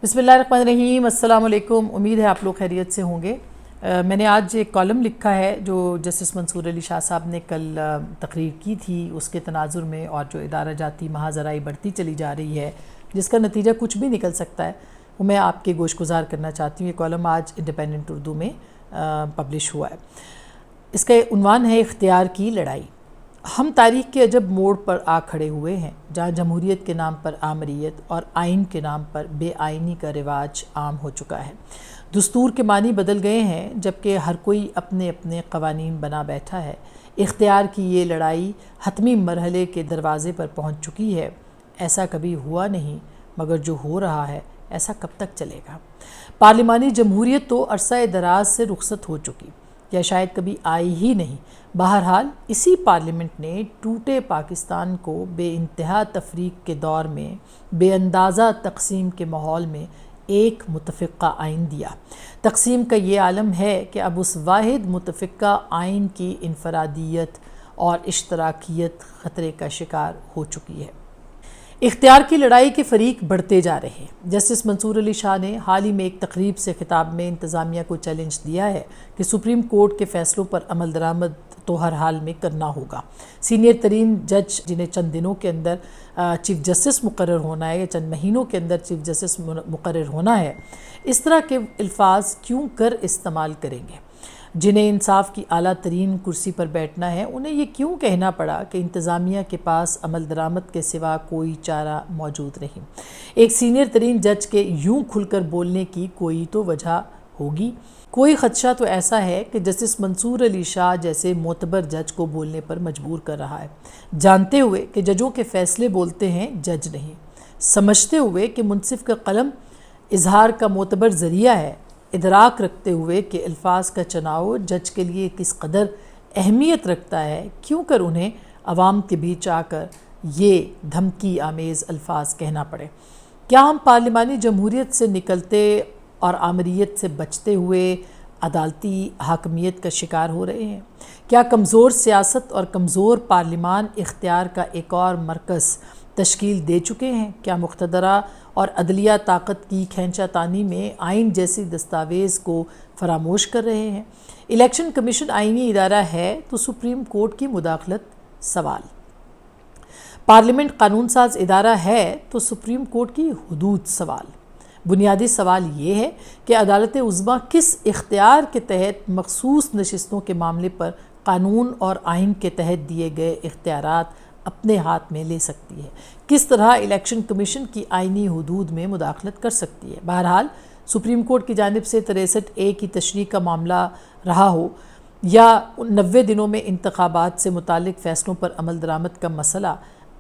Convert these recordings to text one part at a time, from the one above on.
بسم اللہ الرحمن الرحیم، السلام علیکم۔ امید ہے آپ لوگ خیریت سے ہوں گے۔ میں نے آج ایک کالم لکھا ہے جو جسٹس منصور علی شاہ صاحب نے کل تقریر کی تھی، اس کے تناظر میں، اور جو ادارہ جاتی مہاجرائی بڑھتی چلی جا رہی ہے جس کا نتیجہ کچھ بھی نکل سکتا ہے، وہ میں آپ کے گوش گزار کرنا چاہتی ہوں۔ یہ کالم آج انڈیپینڈنٹ اردو میں پبلش ہوا ہے۔ اس کا عنوان ہے اختیار کی لڑائی۔ ہم تاریخ کے عجب موڑ پر آ کھڑے ہوئے ہیں جہاں جمہوریت کے نام پر آمریت اور آئین کے نام پر بے آئینی کا رواج عام ہو چکا ہے۔ دستور کے معنی بدل گئے ہیں جبکہ ہر کوئی اپنے اپنے قوانین بنا بیٹھا ہے۔ اختیار کی یہ لڑائی حتمی مرحلے کے دروازے پر پہنچ چکی ہے۔ ایسا کبھی ہوا نہیں، مگر جو ہو رہا ہے ایسا کب تک چلے گا؟ پارلیمانی جمہوریت تو عرصہ دراز سے رخصت ہو چکی، یا شاید کبھی آئی ہی نہیں۔ بہرحال اسی پارلیمنٹ نے ٹوٹے پاکستان کو بے انتہا تفریق کے دور میں، بے اندازہ تقسیم کے ماحول میں ایک متفقہ آئین دیا۔ تقسیم کا یہ عالم ہے کہ اب اس واحد متفقہ آئین کی انفرادیت اور اشتراکیت خطرے کا شکار ہو چکی ہے۔ اختیار کی لڑائی کے فریق بڑھتے جا رہے ہیں۔ جسٹس منصور علی شاہ نے حال ہی میں ایک تقریب سے خطاب میں انتظامیہ کو چیلنج دیا ہے کہ سپریم کورٹ کے فیصلوں پر عمل درآمد تو ہر حال میں کرنا ہوگا۔ سینئر ترین جج جنہیں چند دنوں کے اندر چیف جسٹس مقرر ہونا ہے یا چند مہینوں کے اندر چیف جسٹس مقرر ہونا ہے، اس طرح کے الفاظ کیوں کر استعمال کریں گے؟ جنہیں انصاف کی اعلیٰ ترین کرسی پر بیٹھنا ہے، انہیں یہ کیوں کہنا پڑا کہ انتظامیہ کے پاس عمل درآمد کے سوا کوئی چارہ موجود نہیں؟ ایک سینئر ترین جج کے یوں کھل کر بولنے کی کوئی تو وجہ ہوگی۔ کوئی خدشہ تو ایسا ہے کہ جسٹس منصور علی شاہ جیسے معتبر جج کو بولنے پر مجبور کر رہا ہے، جانتے ہوئے کہ ججوں کے فیصلے بولتے ہیں، جج نہیں، سمجھتے ہوئے کہ منصف کا قلم اظہار کا معتبر ذریعہ ہے، ادراک رکھتے ہوئے کہ الفاظ کا چناؤ جج کے لیے کس قدر اہمیت رکھتا ہے، کیوں کر انہیں عوام کے بیچ آ کر یہ دھمکی آمیز الفاظ کہنا پڑے؟ کیا ہم پارلیمانی جمہوریت سے نکلتے اور آمریت سے بچتے ہوئے عدالتی حاکمیت کا شکار ہو رہے ہیں؟ کیا کمزور سیاست اور کمزور پارلیمان اختیار کا ایک اور مرکز تشکیل دے چکے ہیں؟ کیا مقتدرہ اور عدلیہ طاقت کی کھینچا تانی میں آئین جیسی دستاویز کو فراموش کر رہے ہیں؟ الیکشن کمیشن آئینی ادارہ ہے تو سپریم کورٹ کی مداخلت سوال۔ پارلیمنٹ قانون ساز ادارہ ہے تو سپریم کورٹ کی حدود سوال۔ بنیادی سوال یہ ہے کہ عدالت عظمیٰ کس اختیار کے تحت مخصوص نشستوں کے معاملے پر قانون اور آئین کے تحت دیے گئے اختیارات اپنے ہاتھ میں لے سکتی ہے؟ کس طرح الیکشن کمیشن کی آئینی حدود میں مداخلت کر سکتی ہے؟ بہرحال سپریم کورٹ کی جانب سے 63A کی تشریح کا معاملہ رہا ہو یا 90 دنوں میں انتخابات سے متعلق فیصلوں پر عمل درآمد کا مسئلہ،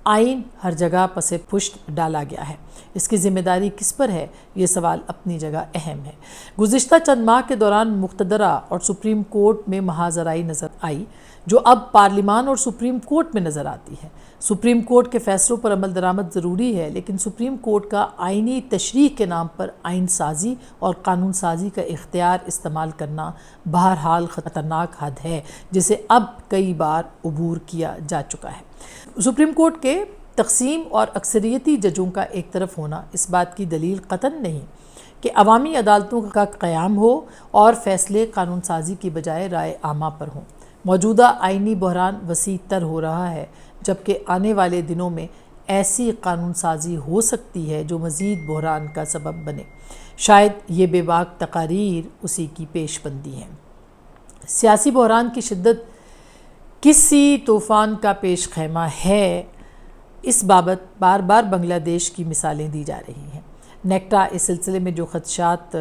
آئین ہر جگہ پس پشت ڈالا گیا ہے۔ اس کی ذمہ داری کس پر ہے؟ یہ سوال اپنی جگہ اہم ہے۔ گزشتہ چند ماہ کے دوران مقتدرہ اور سپریم کورٹ میں مہاجرائی نظر آئی، جو اب پارلیمان اور سپریم کورٹ میں نظر آتی ہے۔ سپریم کورٹ کے فیصلوں پر عمل درآمد ضروری ہے، لیکن سپریم کورٹ کا آئینی تشریح کے نام پر آئین سازی اور قانون سازی کا اختیار استعمال کرنا بہرحال خطرناک حد ہے جسے اب کئی بار عبور کیا جا چکا ہے۔ سپریم کورٹ کے تقسیم اور اکثریتی ججوں کا ایک طرف ہونا اس بات کی دلیل قطعاً نہیں کہ عوامی عدالتوں کا قیام ہو اور فیصلے قانون سازی کی بجائے رائے عامہ پر ہوں۔ موجودہ آئینی بحران وسیع تر ہو رہا ہے، جبکہ آنے والے دنوں میں ایسی قانون سازی ہو سکتی ہے جو مزید بحران کا سبب بنے۔ شاید یہ بے باک تقاریر اسی کی پیش بندی ہیں۔ سیاسی بحران کی شدت کسی طوفان کا پیش خیمہ ہے، اس بابت بار بار بنگلہ دیش کی مثالیں دی جا رہی ہیں۔ نیکٹا اس سلسلے میں جو خدشات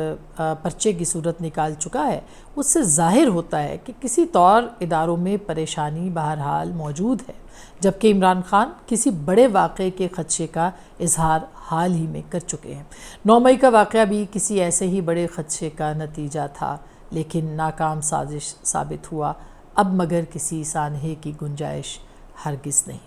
پرچے کی صورت نکال چکا ہے، اس سے ظاہر ہوتا ہے کہ کسی طور اداروں میں پریشانی بہرحال موجود ہے، جبکہ عمران خان کسی بڑے واقعے کے خدشے کا اظہار حال ہی میں کر چکے ہیں۔ 9 مئی کا واقعہ بھی کسی ایسے ہی بڑے خدشے کا نتیجہ تھا، لیکن ناکام سازش ثابت ہوا۔ اب مگر کسی سانحے کی گنجائش ہرگز نہیں۔